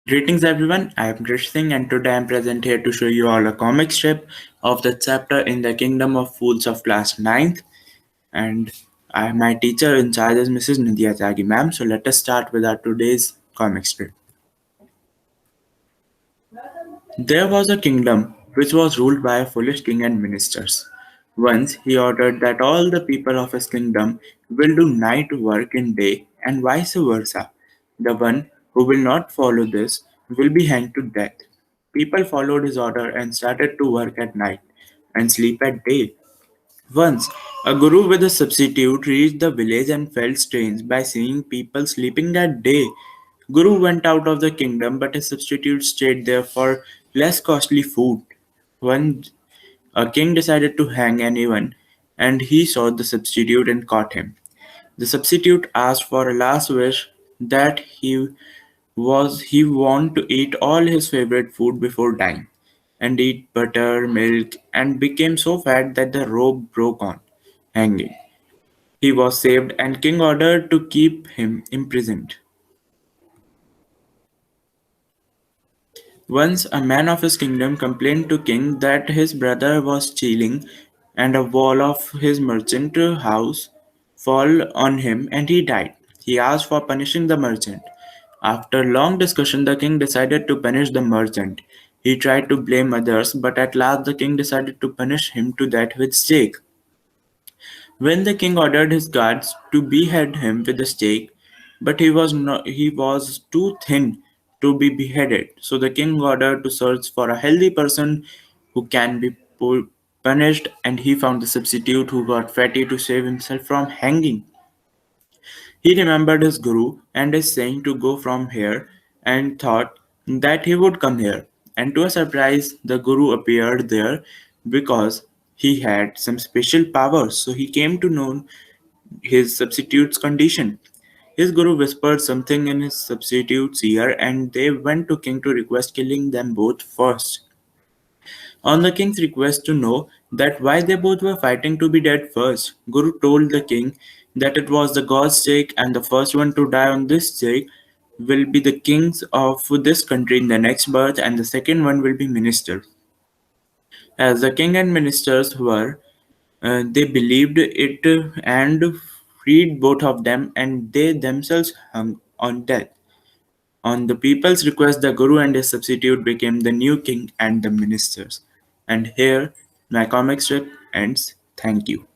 Greetings everyone, I am Krish Singh and today I am present here to show you all a comic strip of the chapter in the Kingdom of Fools of class ninth, and my teacher in charge is Mrs. Nidya Jagi ma'am. So let us start with our today's comic strip. There was a kingdom which was ruled by a foolish king and ministers. Once he ordered that all the people of his kingdom will do night work in day and vice versa. The one who will not follow this will be hanged to death. People followed his order and started to work at night and sleep at day. Once, a guru with a substitute reached the village and felt strange by seeing people sleeping at day. Guru went out of the kingdom, but his substitute stayed there for less costly food. When a king decided to hang anyone, and he saw the substitute and caught him. The substitute asked for a last wish that he want to eat all his favorite food before dying, and eat butter, milk, and became so fat that the rope broke on hanging. He was saved, and king ordered to keep him imprisoned. Once a man of his kingdom complained to king that his brother was stealing, and a wall of his merchant house fell on him and he died. He asked for punishing the merchant. After long discussion, the king decided to punish the merchant. He tried to blame others, but at last the king decided to punish him to death with stake. When the king ordered his guards to behead him with a stake, but he was too thin to be beheaded. So the king ordered to search for a healthy person who can be punished, and he found the substitute who got fatty to save himself from hanging. He remembered his guru and his saying to go from here and thought that he would come here. And to a surprise, the guru appeared there because he had some special powers. So he came to know his substitute's condition. His guru whispered something in his substitute's ear and they went to king to request killing them both first. On the king's request to know that why they both were fighting to be dead first, Guru told the king that it was the god's stake and the first one to die on this stake will be the kings of this country in the next birth and the second one will be minister. As the king and ministers were, they believed it and freed both of them and they themselves hung on death. On the people's request, the Guru and his substitute became the new king and the ministers. And here, my comic strip ends. Thank you.